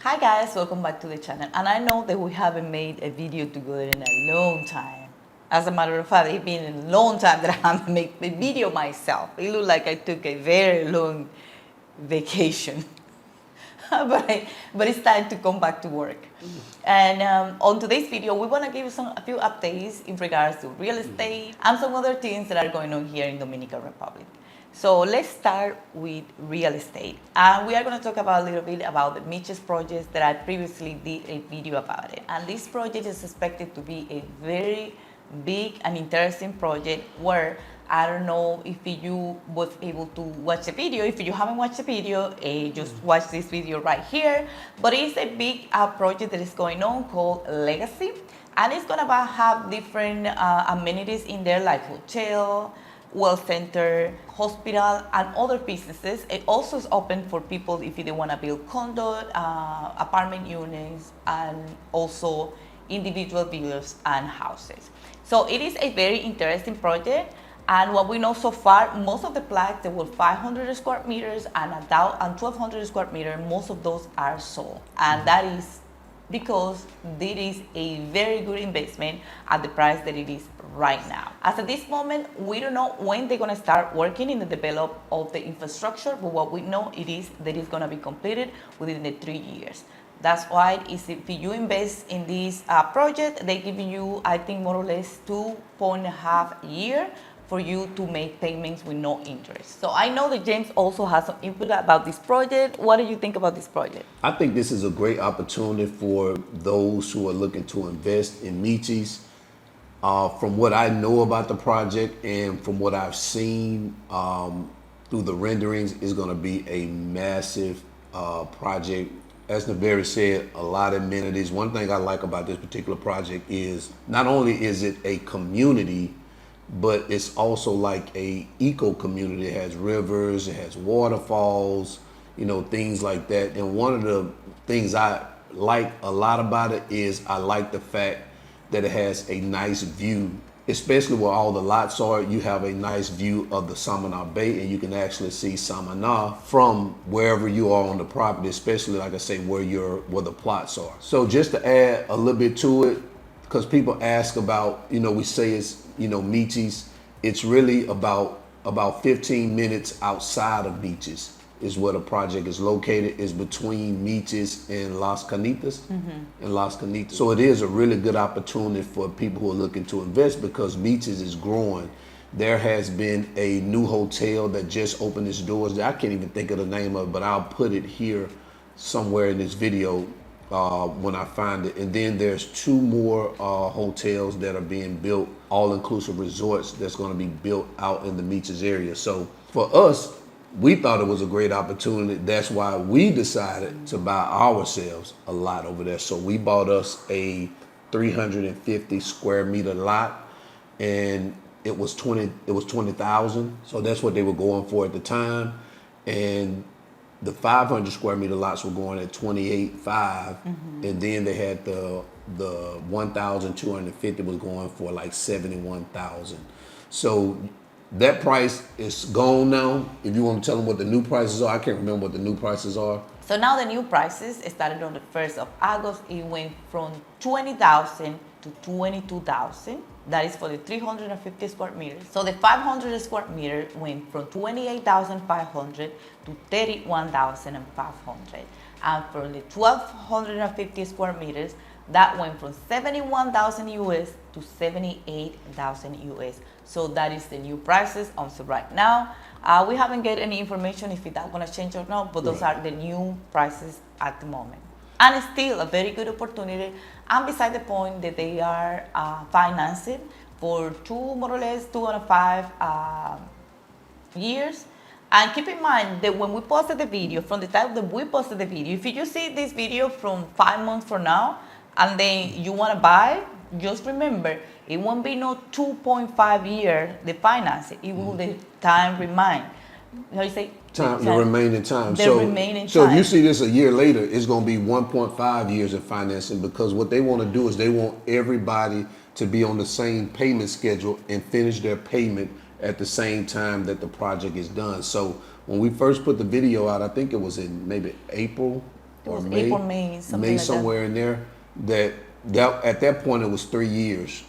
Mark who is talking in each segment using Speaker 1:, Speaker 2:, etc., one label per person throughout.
Speaker 1: Hi guys, welcome back to the channel. And I know that we haven't made a video together in a long time. As a matter of fact, it's been a long time that I haven't made a video myself. It looked like I took a very long vacation. but it's time to come back to work. And on today's video, we want to give you a few updates in regards to real estate and some other things that are going on here in Dominican Republic. So let's start with real estate. And we are going to talk about a little bit about the Miches project that I previously did a video about it. And this project is expected to be a very big and interesting project where I don't know if you was able to watch the video. If you haven't watched the video, just watch this video right here. But it's a big project that is going on called Legacy. And it's going to have different amenities in there like hotel, well center, hospital, and other businesses. It also is open for people if they want to build condo, apartment units, and also individual villas and houses. So it is a very interesting project. And what we know so far, most of the plots that were 500 square meters and 1,200 square meters, most of those are sold. And that is because this is a very good investment at the price that it is right now. As at this moment, we don't know when they're going to start working in the development of the infrastructure, but what we know it is that it's going to be completed within the 3 years. That's why if you invest in this project, they give you, I think, more or less 2.5 years for you to make payments with no interest. So I know that James also has some input about this project. What do you think about this project?
Speaker 2: I think this is a great opportunity for those who are looking to invest in Miches. From what I know about the project and from what I've seen through the renderings, is going to be a massive project. As Norberis said, a lot of amenities. One thing I like about this particular project is not only is it a community, but it's also like a eco community. It has rivers, it has waterfalls, things like that. And one of the things I like a lot about it is I like the fact that it has a nice view, especially where all the lots are. You have a nice view of the Samana Bay, and you can actually see Samana from wherever you are on the property, especially like I say, where the plots are. So just to add a little bit to it, because people ask about, we say it's, Miches, it's really about 15 minutes outside of Miches is where the project is located, is between Miches and Las Canitas. And Las Canitas. So it is a really good opportunity for people who are looking to invest because Miches is growing. There has been a new hotel that just opened its doors. I can't even think of the name of it, but I'll put it here somewhere in this video when I find it. And then there's 2 more hotels that are being built, all-inclusive resorts that's going to be built out in the Miches area. So for us, we thought it was a great opportunity. That's why we decided to buy ourselves a lot over there. So we bought us a 350 square meter lot, and it was 20,000. So that's what they were going for at the time. And the 500 square meter lots were going at 28.5, and then they had the 1,250 was going for like 71,000. So that price is gone now. If you want to tell them what the new prices are, I can't remember what the new prices are.
Speaker 1: So now the new prices started on the 1st of August. It went from 20,000 to 22,000. That is for the 350 square meters. So the 500 square meter went from 28,500 to 31,500. And for the 1,250 square meters, that went from 71,000 US to 78,000 US. So that is the new prices also right now. We haven't get any information if that's gonna change or not, but those are the new prices at the moment. And it's still a very good opportunity. And beside the point that they are financing for more or less 2.5 years. And keep in mind that when we posted the video, from the time that we posted the video, if you see this video from 5 months from now, and then you want to buy, just remember, it won't be no 2.5 years the financing. It will the time remain. How you say?
Speaker 2: The remaining time.
Speaker 1: So
Speaker 2: if you see this a year later, it's going to be 1.5 years of financing, because what they want to do is they want everybody to be on the same payment schedule and finish their payment at the same time that the project is done. So when we first put the video out, I think it was in maybe April
Speaker 1: It was April, May, something like
Speaker 2: somewhere in there. That at that point it was 3 years.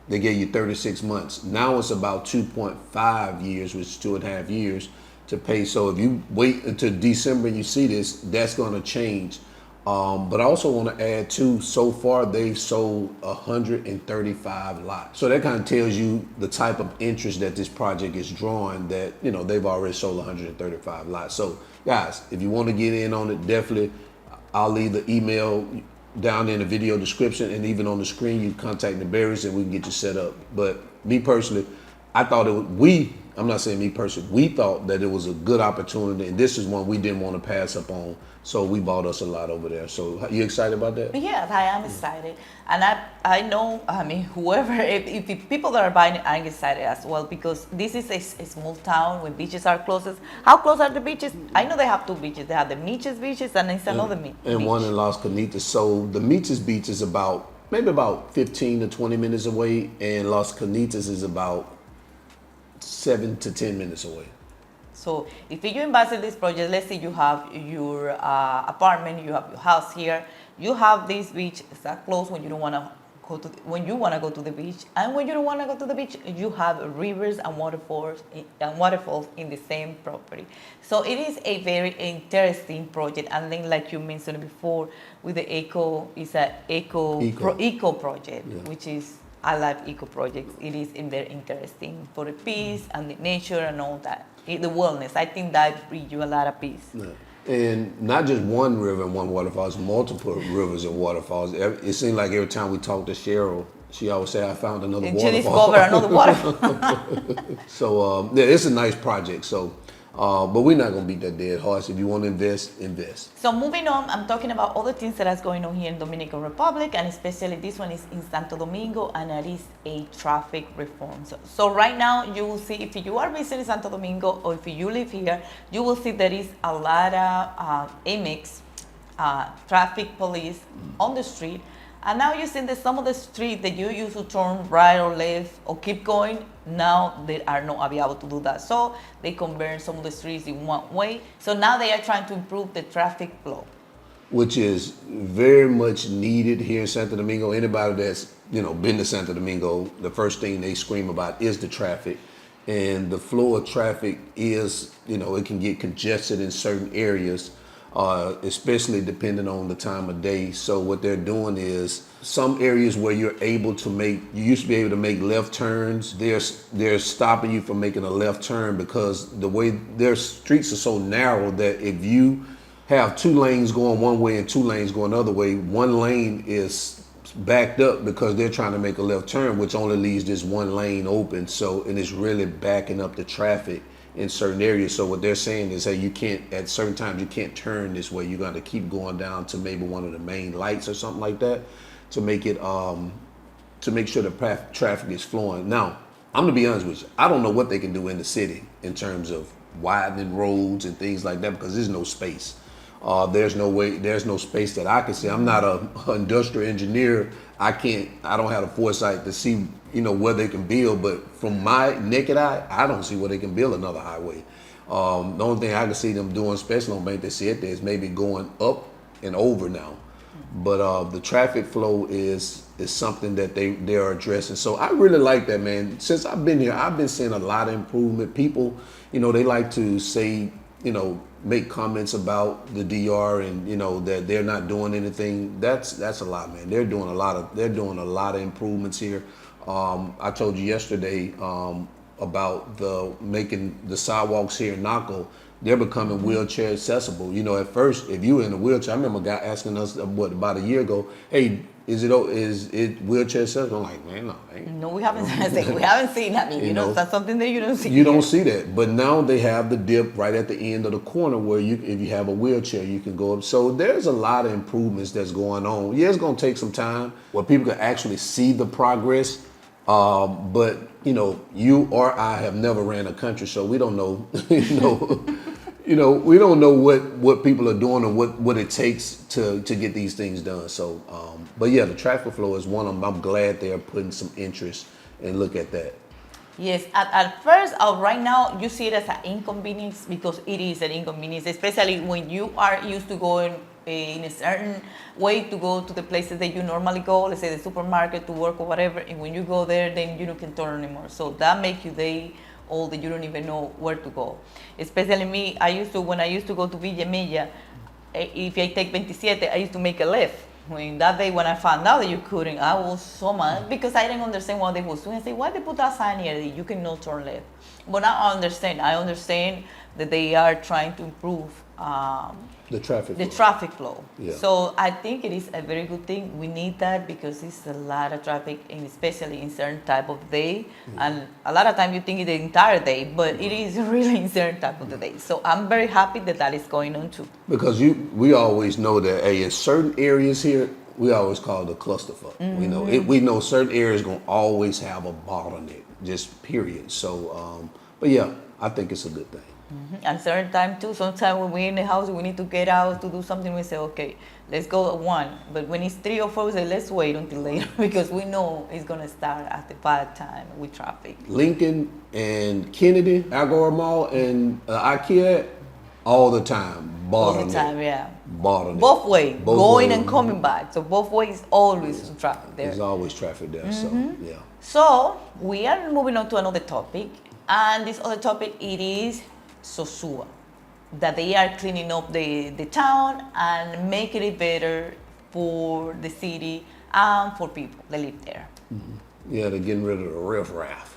Speaker 2: They gave you 36 months. Now it's about 2.5 years, which is 2.5 years to pay. So if you wait until December and you see this, that's going to change. But I also want to add too, so far they've sold 135 lots. So that kind of tells you the type of interest that this project is drawing, that, you know, they've already sold 135 lots. So guys, if you want to get in on it, definitely, I'll leave the email down in the video description, and even on the screen, you contact Norberis and we can get you set up. But me personally, I thought I'm not saying me personally, we thought that it was a good opportunity, and this is one we didn't want to pass up on. So we bought us a lot over there. So you excited about that?
Speaker 1: Yes, I am excited. And I know, I mean, whoever, if people that are buying it, I'm excited as well, because this is a small town where beaches are closest. How close are the beaches? I know they have 2 beaches. They have the Miches beaches and it's another beach.
Speaker 2: And one in Las Canitas. So the Miches beach is maybe about 15 to 20 minutes away, and Las Canitas is about 7 to 10 minutes away.
Speaker 1: So if you invest in this project, let's say you have your apartment, you have your house here, you have this beach that close when you don't want to go to the beach, and when you don't want to go to the beach, you have rivers and waterfalls in the same property. So it is a very interesting project, and then like you mentioned before, with the eco project, yeah. Which is, I like eco projects. It is very interesting for the peace and the nature and all that. The wellness, I think that brings you a lot of peace. Yeah.
Speaker 2: And not just one river and one waterfall, it's multiple rivers and waterfalls. It seems like every time we talk to Cheryl, she always say, I found another waterfall.
Speaker 1: She discovered another waterfall.
Speaker 2: So, yeah, it's a nice project. So, but we're not going to beat that dead horse. If you want to invest, invest.
Speaker 1: So moving on, I'm talking about other things that is going on here in Dominican Republic, and especially this one is in Santo Domingo, and it is a traffic reform. So right now, you will see, if you are visiting Santo Domingo or if you live here, you will see there is a lot of AMEX, traffic police on the street. And now you see that some of the streets that you used to turn right or left or keep going, now they are not able to do that. So they convert some of the streets in one way. So now they are trying to improve the traffic flow,
Speaker 2: which is very much needed here in Santo Domingo. Anybody that's, you know, been to Santo Domingo, the first thing they scream about is the traffic. And the flow of traffic is, you know, it can get congested in certain areas, especially depending on the time of day. So what they're doing is, some areas where you used to be able to make left turns, they're stopping you from making a left turn, because the way their streets are so narrow that if you have 2 lanes going one way and 2 lanes going the other way, one lane is backed up because they're trying to make a left turn, which only leaves this one lane open. So, and it's really backing up the traffic in certain areas. So what they're saying is, hey, you can't, at certain times, you can't turn this way. You're going to keep going down to maybe one of the main lights or something like that to make it, to make sure the traffic is flowing. Now, I'm gonna be honest with you, I don't know what they can do in the city in terms of widening roads and things like that, because there's no space. There's no space that I can see. I'm not an industrial engineer. I don't have the foresight to see, you know, where they can build, but from my naked eye, I don't see where they can build another highway. The only thing I can see them doing, especially on 27, is maybe going up and over now. But the traffic flow is something that they are addressing. So I really like that, man. Since I've been here, I've been seeing a lot of improvement. People, you know, they like to say, you know, make comments about the DR and, you know, that they're not doing anything. That's a lot, man. They're doing a lot of improvements here. I told you yesterday about making the sidewalks here in Naco. They're becoming wheelchair accessible. You know, at first, if you were in a wheelchair, I remember a guy asking us about a year ago, hey, is it wheelchair accessible? I'm like, man,
Speaker 1: no, we haven't seen that. You know, that's something that you don't see.
Speaker 2: You don't see that. But now they have the dip right at the end of the corner where if you have a wheelchair, you can go up. So there's a lot of improvements that's going on. Yeah, it's going to take some time where people can actually see the progress. But, you know, you or I have never ran a country, so we don't know, we don't know what people are doing and what it takes to get these things done. So, but yeah, the traffic flow is one of them. I'm glad they're putting some interest and look at that.
Speaker 1: Yes, at first, right now, you see it as an inconvenience, because it is an inconvenience, especially when you are used to going in a certain way to go to the places that you normally go, let's say the supermarket to work or whatever, and when you go there, then you don't can turn anymore. So that makes you day old that you don't even know where to go. Especially me, when I used to go to Villa Milla, if I take 27, I used to make a left. When that day when I found out that you couldn't, I was so mad because I didn't understand what they was doing. I said, why they put that sign here that you cannot turn left? But now I understand. I understand that they are trying to improve
Speaker 2: The traffic
Speaker 1: flow.
Speaker 2: Yeah.
Speaker 1: So I think it is a very good thing. We need that because it's a lot of traffic, and especially in certain type of day. And a lot of time you think it's the entire day, but it is really in certain type of the day. So I'm very happy that that is going on too.
Speaker 2: Because we always know that in certain areas here, we always call it a clusterfuck. We know certain areas gonna always have a bottleneck, just period. So, but yeah, I think it's a good thing.
Speaker 1: And certain time too, sometimes when we're in the house, we need to get out to do something. We say, okay, let's go at 1. But when it's 3 or 4, we say, let's wait until later because we know it's going to start at the bad time with traffic.
Speaker 2: Lincoln and Kennedy, Agora Mall and IKEA, all the time. Bottleneck.
Speaker 1: All the time, yeah.
Speaker 2: Bottleneck.
Speaker 1: Both ways, going and coming back. So both ways, always traffic there.
Speaker 2: There's always traffic there, so yeah.
Speaker 1: So we are moving on to another topic. And this other topic, it is Sosua, that they are cleaning up the town and making it better for the city and for people that live there.
Speaker 2: Yeah, they're getting rid of the riffraff.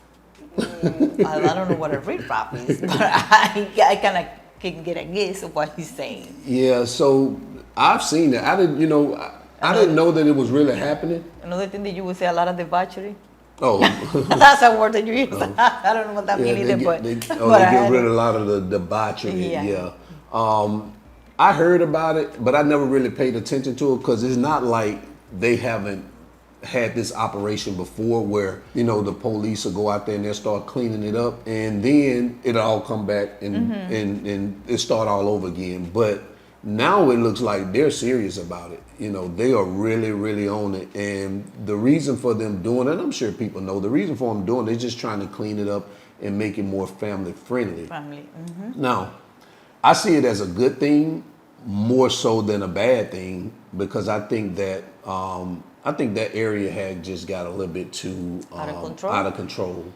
Speaker 1: I don't know what a riffraff is, but I kind of can get a guess of what he's saying.
Speaker 2: Yeah, so I've seen it. I didn't know that it was really happening.
Speaker 1: Another thing that you would say, a lot of debauchery.
Speaker 2: Oh,
Speaker 1: that's a word that you use. I don't know what that means either.
Speaker 2: They get rid of a lot of the debauchery. Yeah. I heard about it, but I never really paid attention to it because it's not like they haven't had this operation before where, the police will go out there and they'll start cleaning it up and then it'll all come back and it start all over again. But now it looks like they're serious about it. They are really, really on it. And the reason for them doing it, and I'm sure people know, the reason for them doing it, they're just trying to clean it up and make it more family friendly. Now, I see it as a good thing more so than a bad thing because I think that area had just got a little bit too out of control.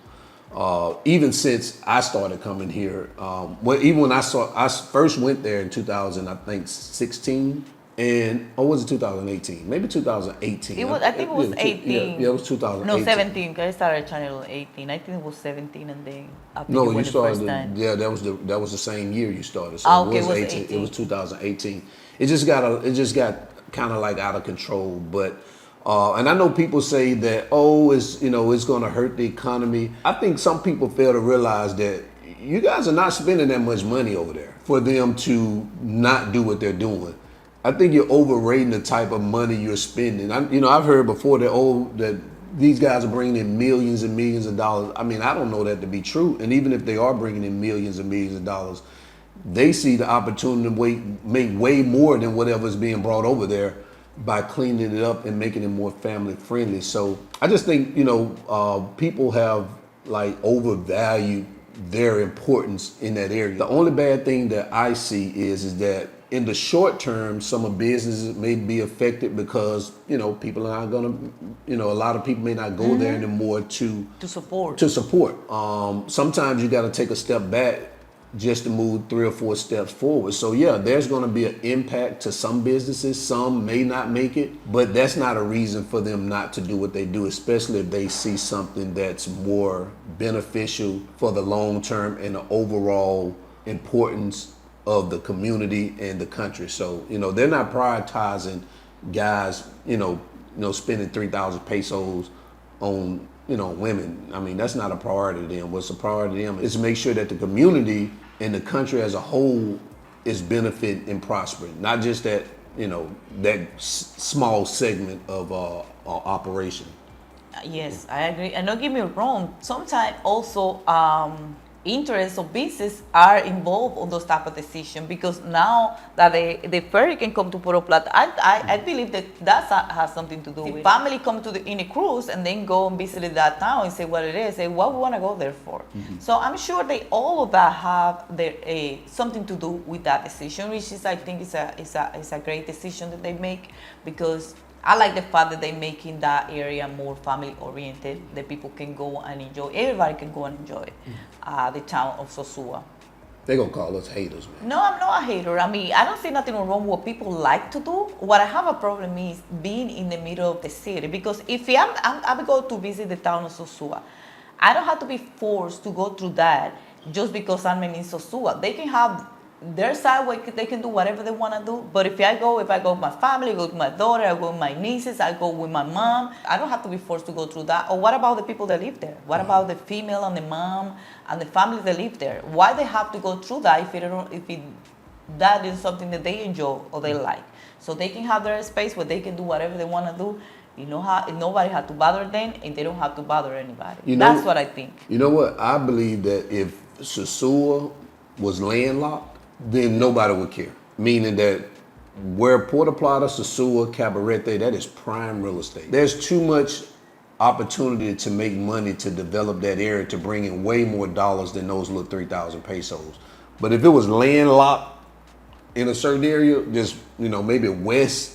Speaker 2: Even since I started coming here, even when I first went there in 2016, or was it 2018? Maybe 2018.
Speaker 1: I think it was 18.
Speaker 2: Yeah, it was 2018.
Speaker 1: No, 17. Because I started channel 18. I think it was 17, and then after
Speaker 2: you started.
Speaker 1: The first time.
Speaker 2: Yeah, that was the same year you started. So
Speaker 1: it was 18.
Speaker 2: It was 2018. It just got kind of like out of control, but. And I know people say that, it's going to hurt the economy. I think some people fail to realize that you guys are not spending that much money over there for them to not do what they're doing. I think you're overrating the type of money you're spending. I've heard before that these guys are bringing in millions and millions of dollars. I mean, I don't know that to be true. And even if they are bringing in millions and millions of dollars, they see the opportunity to make way more than whatever's being brought over there by cleaning it up and making it more family friendly. So I just think, people have like overvalued their importance in that area. The only bad thing that I see is that in the short term, some of businesses may be affected because, people are not gonna, a lot of people may not go there anymore to support. Sometimes you gotta take a step back just to move 3 or 4 steps forward. So yeah, there's going to be an impact to some businesses. Some may not make it, but that's not a reason for them not to do what they do, especially if they see something that's more beneficial for the long term and the overall importance of the community and the country. So, they're not prioritizing guys, spending 3,000 pesos on, women. I mean, that's not a priority to them. What's a priority to them is to make sure that the community and the country as a whole is benefiting and prospering, not just that, that small segment of operation.
Speaker 1: Yes, I agree. And don't get me wrong, sometimes also interests or business are involved on those type of decisions, because now that the ferry can come to Puerto Plata, I believe that has something to do with it. Family come to in a cruise and then go and visit that town and say what it is, say what we want to go there for. So I'm sure all of that have something to do with that decision, which is, I think, is a great decision that they make, because I like the fact that they're making that area more family oriented, that people can go and enjoy, everybody can go and enjoy the town of Sosua.
Speaker 2: They're going to call us haters, man.
Speaker 1: No, I'm not a hater. I mean, I don't see nothing wrong with what people like to do. What I have a problem is being in the middle of the city, because if I go to visit the town of Sosua, I don't have to be forced to go through that just because I'm in Sosua. They can have their side where they can do whatever they want to do. But if I go with my family, I go with my daughter, I go with my nieces, I go with my mom, I don't have to be forced to go through that. Or what about the people that live there? What about the female and the mom and the family that live there? Why they have to go through that if that is something that they enjoy or they like? So they can have their space where they can do whatever they want to do. You know how nobody had to bother them, and they don't have to bother anybody. That's what I think.
Speaker 2: You know what? I believe that if Sosua was landlocked, then nobody would care. Meaning that where Puerto Plata, Sosua, Cabarete, that is prime real estate. There's too much opportunity to make money to develop that area to bring in way more dollars than those little 3,000 pesos. But if it was landlocked in a certain area, just, maybe west,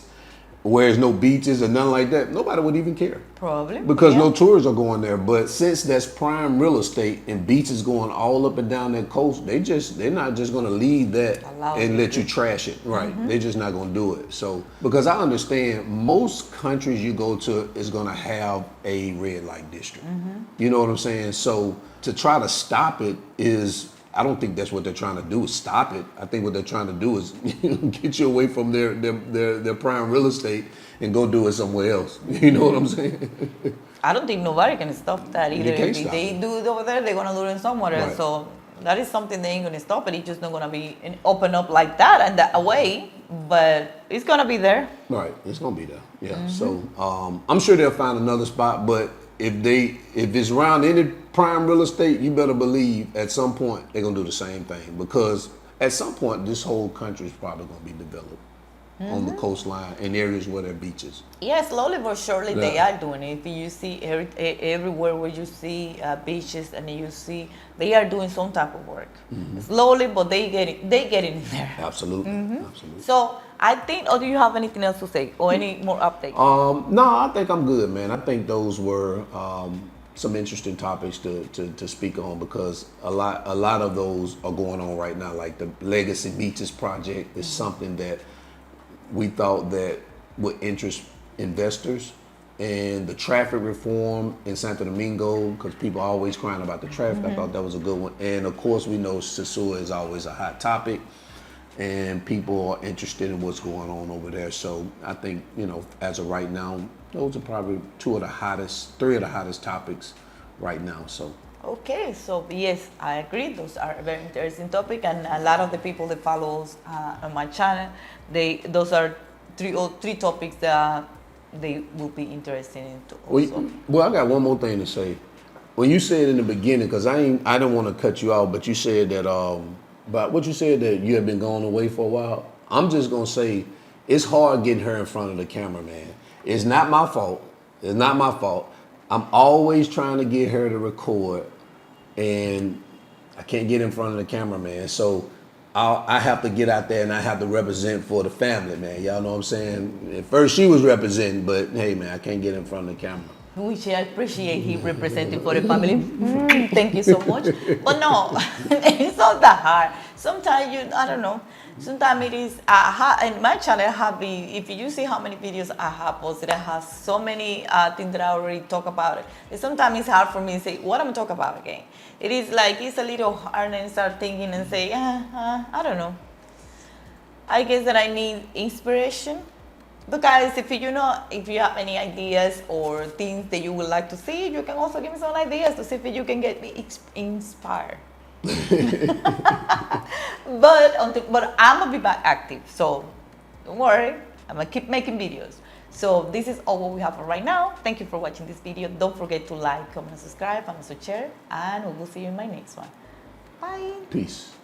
Speaker 2: where there's no beaches or nothing like that, nobody would even care.
Speaker 1: Probably.
Speaker 2: Because no tourists are going there. But since that's prime real estate and beaches going all up and down that coast, they're not just going to leave that and let you trash it. Right. They're just not going to do it. So, because I understand most countries you go to is going to have a red light district. You know what I'm saying? So to try to stop it I don't think that's what they're trying to do, is stop it. I think what they're trying to do is get you away from their prime real estate and go do it somewhere else. You know what I'm saying?
Speaker 1: I don't think nobody can stop that either. If they do it over there, they're going to do it somewhere else. So that is something they ain't going to stop it. It's just not going to be open up like that and that way, but it's going to be there. Right,
Speaker 2: it's going to be there. Yeah. So I'm sure they'll find another spot, but if it's around any prime real estate, you better believe at some point they're gonna do the same thing, because at some point this whole country is probably gonna be developed on the coastline in areas where there are beaches.
Speaker 1: Yeah, slowly but surely they are doing it. If you see everywhere where you see beaches and you see they are doing some type of work. Slowly, but they get in there.
Speaker 2: Absolutely. Absolutely.
Speaker 1: So I think, or do you have anything else to say or any more updates?
Speaker 2: No, I think I'm good, man. I think those were some interesting topics to speak on, because a lot of those are going on right now. Like the Legacy Miches project is something that we thought that would interest investors, and the traffic reform in Santo Domingo, because people are always crying about the traffic. I thought that was a good one. And of course, we know Sosua is always a hot topic, and people are interested in what's going on over there. So I think, as of right now, those are probably three of the hottest topics right now. So. Okay,
Speaker 1: so yes, I agree. Those are a very interesting topic, and a lot of the people that follow us on my channel, those are three topics that they will be interested in also.
Speaker 2: Well, I got one more thing to say. When you said in the beginning, because I didn't want to cut you out, but you said that but what you said, that you have been going away for a while. I'm just gonna say it's hard getting her in front of the camera, man. It's not my fault. It's not my fault. I'm always trying to get her to record, and I can't get in front of the camera, man. So I have to get out there and I have to represent for the family, man. Y'all know what I'm saying? At first she was representing, but hey, man, I can't get in front of the camera.
Speaker 1: Which I appreciate he representing for the family. Thank you so much. But no, it's not that hard. Sometimes I don't know. Sometimes it is, in my channel, if you see how many videos I have posted, I have so many things that I already talk about it. And sometimes it's hard for me to say, what am I talking about again? It is like, it's a little hard and start thinking and say, I don't know. I guess that I need inspiration. Because if you have any ideas or things that you would like to see, you can also give me some ideas to see if you can get me inspired. But I'm gonna be back active, so don't worry. I'm gonna keep making videos. So this is all what we have for right now. Thank you for watching this video. Don't forget to like, comment, and subscribe, and also share. And we will see you in my next one. Bye.
Speaker 2: Peace.